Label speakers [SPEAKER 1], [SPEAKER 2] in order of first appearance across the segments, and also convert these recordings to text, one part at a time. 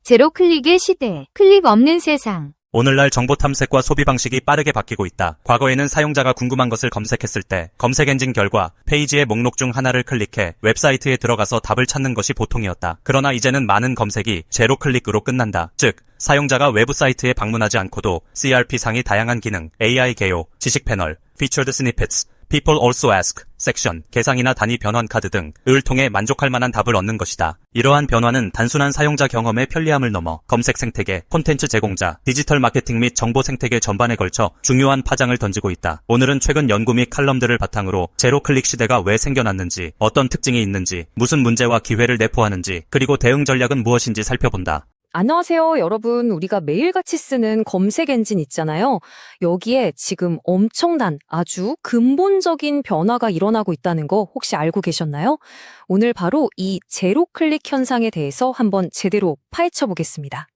[SPEAKER 1] 제로 클릭의 시대, 클릭 없는 세상.
[SPEAKER 2] 오늘날 정보 탐색과 소비 방식이 빠르게 바뀌고 있다. 과거에는 사용자가 궁금한 것을 검색했을 때 검색 엔진 결과 페이지의 목록 중 하나를 클릭해 웹사이트에 들어가서 답을 찾는 것이 보통이었다. 그러나 이제는 많은 검색이 제로 클릭으로 끝난다. 즉, 사용자가 외부 사이트에 방문하지 않고도 CRP상의 다양한 기능, AI 개요, 지식 패널, Featured Snippets, People also ask, 섹션, 개상이나 단위 변환 카드 등을 통해 만족할 만한 답을 얻는 것이다. 이러한 변화는 단순한 사용자 경험의 편리함을 넘어 검색 생태계, 콘텐츠 제공자, 디지털 마케팅 및 정보 생태계 전반에 걸쳐 중요한 파장을 던지고 있다. 오늘은 최근 연구 및 칼럼들을 바탕으로 제로 클릭 시대가 왜 생겨났는지, 어떤 특징이 있는지, 무슨 문제와 기회를 내포하는지, 그리고 대응 전략은 무엇인지 살펴본다.
[SPEAKER 3] 안녕하세요, 여러분. 우리가 매일같이 쓰는 검색 엔진 있잖아요. 여기에 지금 엄청난 아주 근본적인 변화가 일어나고 있다는 거 혹시 알고 계셨나요? 오늘 바로 이 제로 클릭 현상에 대해서 한번 제대로 파헤쳐 보겠습니다.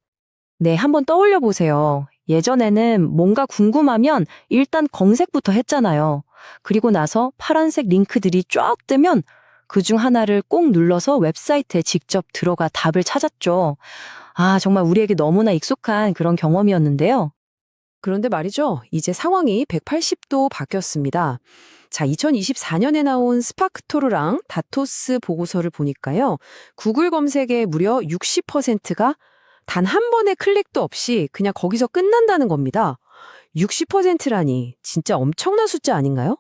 [SPEAKER 3] 네, 한번 떠올려 보세요. 예전에는 뭔가 궁금하면 일단 검색부터 했잖아요. 그리고 나서 파란색 링크들이 쫙 뜨면 그중 하나를 꼭 눌러서 웹사이트에 직접 들어가 답을 찾았죠. 정말 우리에게 너무나 익숙한 그런 경험이었는데요.
[SPEAKER 4] 그런데 말이죠. 이제 상황이 180도 바뀌었습니다. 자, 2024년에 나온 스파크토르랑 다토스 보고서를 보니까요. 구글 검색의 무려 60%가 단 한 번의 클릭도 없이 그냥 거기서 끝난다는 겁니다. 60%라니 진짜 엄청난 숫자 아닌가요?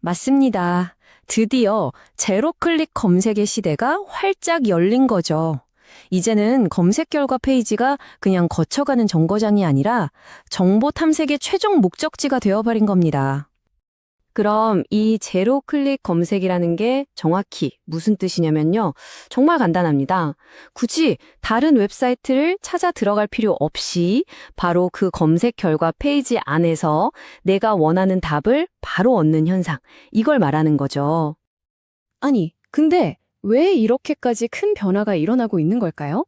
[SPEAKER 3] 맞습니다. 드디어 제로 클릭 검색의 시대가 활짝 열린 거죠. 이제는 검색 결과 페이지가 그냥 거쳐가는 정거장이 아니라 정보 탐색의 최종 목적지가 되어버린 겁니다. 그럼 이 제로 클릭 검색이라는 게 정확히 무슨 뜻이냐면요. 정말 간단합니다. 굳이 다른 웹사이트를 찾아 들어갈 필요 없이 바로 그 검색 결과 페이지 안에서 내가 원하는 답을 바로 얻는 현상. 이걸 말하는 거죠.
[SPEAKER 4] 아니, 근데 왜 이렇게까지 큰 변화가 일어나고 있는 걸까요?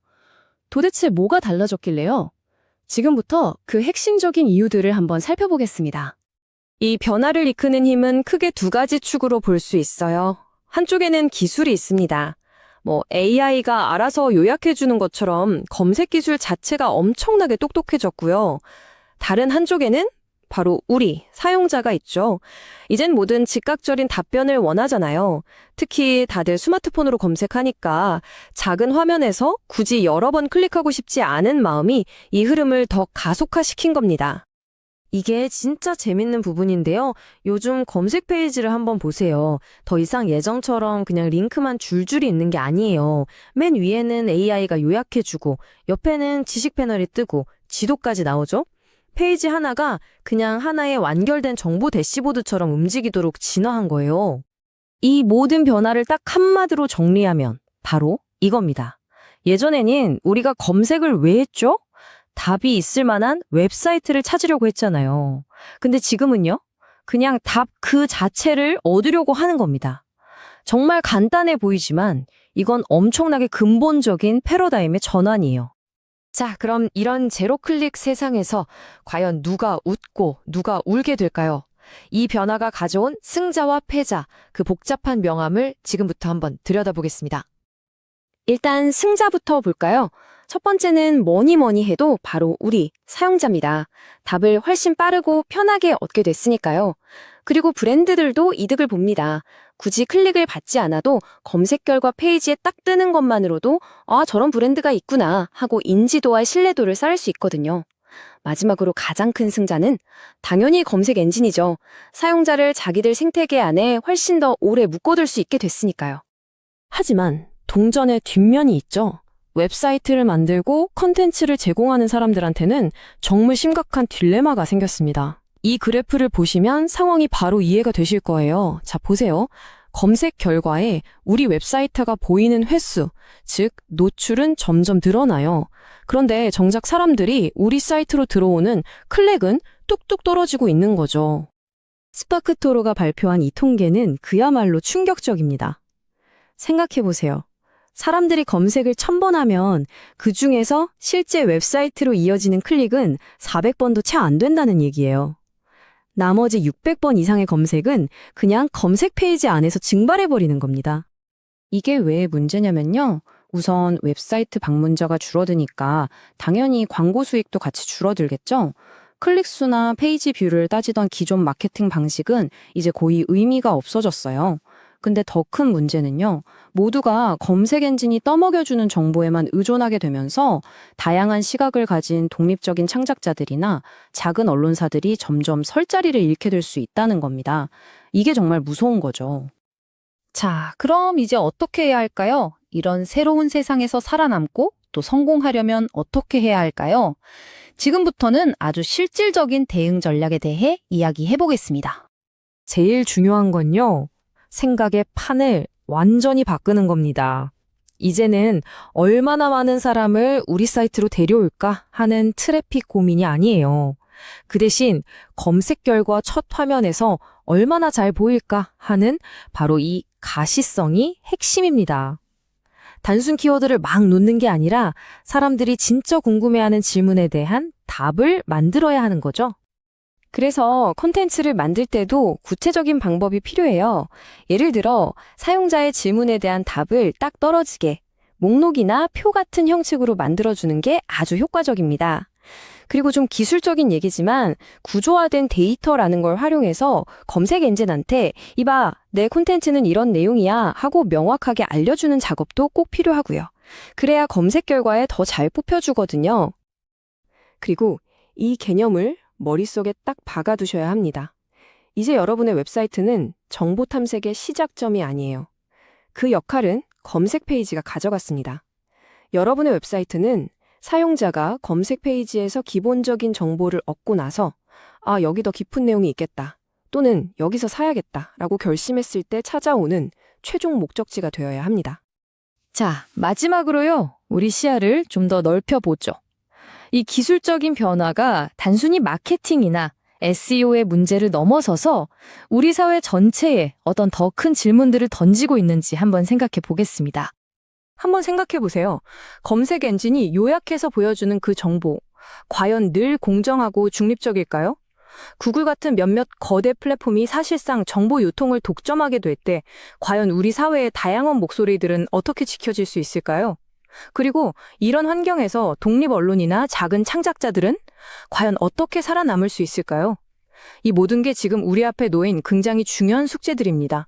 [SPEAKER 4] 도대체 뭐가 달라졌길래요? 지금부터 그 핵심적인 이유들을 한번 살펴보겠습니다.
[SPEAKER 3] 이 변화를 이끄는 힘은 크게 두 가지 축으로 볼 수 있어요. 한쪽에는 기술이 있습니다. AI가 알아서 요약해주는 것처럼 검색 기술 자체가 엄청나게 똑똑해졌고요. 다른 한쪽에는 바로 우리, 사용자가 있죠. 이젠 뭐든 즉각적인 답변을 원하잖아요. 특히 다들 스마트폰으로 검색하니까 작은 화면에서 굳이 여러 번 클릭하고 싶지 않은 마음이 이 흐름을 더 가속화시킨 겁니다. 이게 진짜 재밌는 부분인데요. 요즘 검색 페이지를 한번 보세요. 더 이상 예전처럼 그냥 링크만 줄줄이 있는 게 아니에요. 맨 위에는 AI가 요약해주고 옆에는 지식 패널이 뜨고 지도까지 나오죠. 페이지 하나가 그냥 하나의 완결된 정보 대시보드처럼 움직이도록 진화한 거예요. 이 모든 변화를 딱 한마디로 정리하면 바로 이겁니다. 예전에는 우리가 검색을 왜 했죠? 답이 있을 만한 웹사이트를 찾으려고 했잖아요. 근데 지금은요? 그냥 답 그 자체를 얻으려고 하는 겁니다. 정말 간단해 보이지만 이건 엄청나게 근본적인 패러다임의 전환이에요. 자, 그럼 이런 제로 클릭 세상에서 과연 누가 웃고 누가 울게 될까요? 이 변화가 가져온 승자와 패자, 그 복잡한 명암을 지금부터 한번 들여다보겠습니다. 일단 승자부터 볼까요? 첫 번째는 뭐니 해도 바로 우리, 사용자입니다. 답을 훨씬 빠르고 편하게 얻게 됐으니까요. 그리고 브랜드들도 이득을 봅니다. 굳이 클릭을 받지 않아도 검색 결과 페이지에 딱 뜨는 것만으로도 저런 브랜드가 있구나 하고 인지도와 신뢰도를 쌓을 수 있거든요. 마지막으로 가장 큰 승자는 당연히 검색 엔진이죠. 사용자를 자기들 생태계 안에 훨씬 더 오래 묶어둘 수 있게 됐으니까요. 하지만 동전의 뒷면이 있죠. 웹사이트를 만들고 컨텐츠를 제공하는 사람들한테는 정말 심각한 딜레마가 생겼습니다. 이 그래프를 보시면 상황이 바로 이해가 되실 거예요. 자, 보세요. 검색 결과에 우리 웹사이트가 보이는 횟수, 즉 노출은 점점 늘어나요. 그런데 정작 사람들이 우리 사이트로 들어오는 클릭은 뚝뚝 떨어지고 있는 거죠. 스파크토로가 발표한 이 통계는 그야말로 충격적입니다. 생각해보세요. 사람들이 검색을 1000번 하면 그 중에서 실제 웹사이트로 이어지는 클릭은 400번도 채 안 된다는 얘기예요. 나머지 600번 이상의 검색은 그냥 검색 페이지 안에서 증발해버리는 겁니다. 이게 왜 문제냐면요.
[SPEAKER 4] 우선 웹사이트 방문자가 줄어드니까 당연히 광고 수익도 같이 줄어들겠죠? 클릭수나 페이지 뷰를 따지던 기존 마케팅 방식은 이제 거의 의미가 없어졌어요. 근데 더 큰 문제는요, 모두가 검색 엔진이 떠먹여주는 정보에만 의존하게 되면서 다양한 시각을 가진 독립적인 창작자들이나 작은 언론사들이 점점 설 자리를 잃게 될 수 있다는 겁니다. 이게 정말 무서운 거죠.
[SPEAKER 5] 자, 그럼 이제 어떻게 해야 할까요? 이런 새로운 세상에서 살아남고 또 성공하려면 어떻게 해야 할까요? 지금부터는 아주 실질적인 대응 전략에 대해 이야기해 보겠습니다.
[SPEAKER 3] 제일 중요한 건요, 생각의 판을 완전히 바꾸는 겁니다. 이제는 얼마나 많은 사람을 우리 사이트로 데려올까 하는 트래픽 고민이 아니에요. 그 대신 검색 결과 첫 화면에서 얼마나 잘 보일까 하는 바로 이 가시성이 핵심입니다. 단순 키워드를 막 놓는 게 아니라 사람들이 진짜 궁금해하는 질문에 대한 답을 만들어야 하는 거죠. 그래서 콘텐츠를 만들 때도 구체적인 방법이 필요해요. 예를 들어 사용자의 질문에 대한 답을 딱 떨어지게 목록이나 표 같은 형식으로 만들어주는 게 아주 효과적입니다. 그리고 좀 기술적인 얘기지만 구조화된 데이터라는 걸 활용해서 검색 엔진한테 이봐, 내 콘텐츠는 이런 내용이야 하고 명확하게 알려주는 작업도 꼭 필요하고요. 그래야 검색 결과에 더 잘 뽑혀주거든요. 그리고 이 개념을 머릿속에 딱 박아두셔야 합니다. 이제 여러분의 웹사이트는 정보 탐색의 시작점이 아니에요. 그 역할은 검색 페이지가 가져갔습니다. 여러분의 웹사이트는 사용자가 검색 페이지에서 기본적인 정보를 얻고 나서 아, 여기 더 깊은 내용이 있겠다 또는 여기서 사야겠다 라고 결심했을 때 찾아오는 최종 목적지가 되어야 합니다.
[SPEAKER 5] 자, 마지막으로요. 우리 시야를 좀 더 넓혀보죠. 이 기술적인 변화가 단순히 마케팅이나 SEO의 문제를 넘어서서 우리 사회 전체에 어떤 더 큰 질문들을 던지고 있는지 한번 생각해 보겠습니다.
[SPEAKER 3] 한번 생각해 보세요. 검색 엔진이 요약해서 보여주는 그 정보, 과연 늘 공정하고 중립적일까요? 구글 같은 몇몇 거대 플랫폼이 사실상 정보 유통을 독점하게 될 때 과연 우리 사회의 다양한 목소리들은 어떻게 지켜질 수 있을까요? 그리고 이런 환경에서 독립 언론이나 작은 창작자들은 과연 어떻게 살아남을 수 있을까요? 이 모든 게 지금 우리 앞에 놓인 굉장히 중요한 숙제들입니다.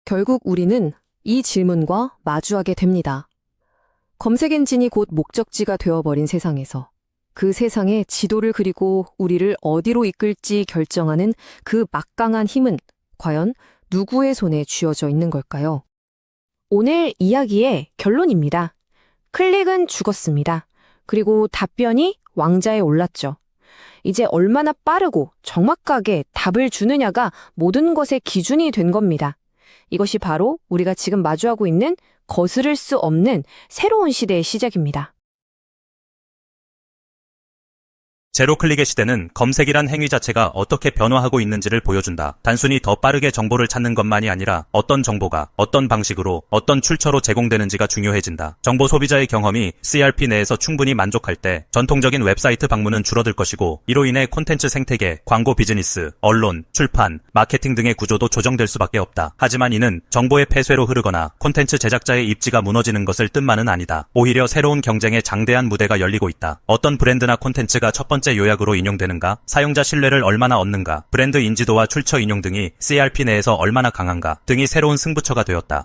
[SPEAKER 3] 결국 우리는 이 질문과 마주하게 됩니다. 검색 엔진이 곧 목적지가 되어버린 세상에서 그 세상의 지도를 그리고 우리를 어디로 이끌지 결정하는 그 막강한 힘은 과연 누구의 손에 쥐어져 있는 걸까요? 오늘 이야기의 결론입니다. 클릭은 죽었습니다. 그리고 답변이 왕좌에 올랐죠. 이제 얼마나 빠르고 정확하게 답을 주느냐가 모든 것의 기준이 된 겁니다. 이것이 바로 우리가 지금 마주하고 있는 거스를 수 없는 새로운 시대의 시작입니다.
[SPEAKER 2] 제로 클릭의 시대는 검색이란 행위 자체가 어떻게 변화하고 있는지를 보여준다. 단순히 더 빠르게 정보를 찾는 것만이 아니라 어떤 정보가 어떤 방식으로 어떤 출처로 제공되는지가 중요해진다. 정보 소비자의 경험이 CRP 내에서 충분히 만족할 때 전통적인 웹사이트 방문은 줄어들 것이고 이로 인해 콘텐츠 생태계, 광고 비즈니스, 언론, 출판, 마케팅 등의 구조도 조정될 수밖에 없다. 하지만 이는 정보의 폐쇄로 흐르거나 콘텐츠 제작자의 입지가 무너지는 것을 뜻만은 아니다. 오히려 새로운 경쟁의 장대한 무대가 열리고 있다. 어떤 브랜드나 콘텐츠가 첫 번째 요약으로 인용되는가, 사용자 신뢰를 얼마나 얻는가, 브랜드 인지도와 출처 인용 등이 CRP 내에서 얼마나 강한가 등이 새로운 승부처가 되었다.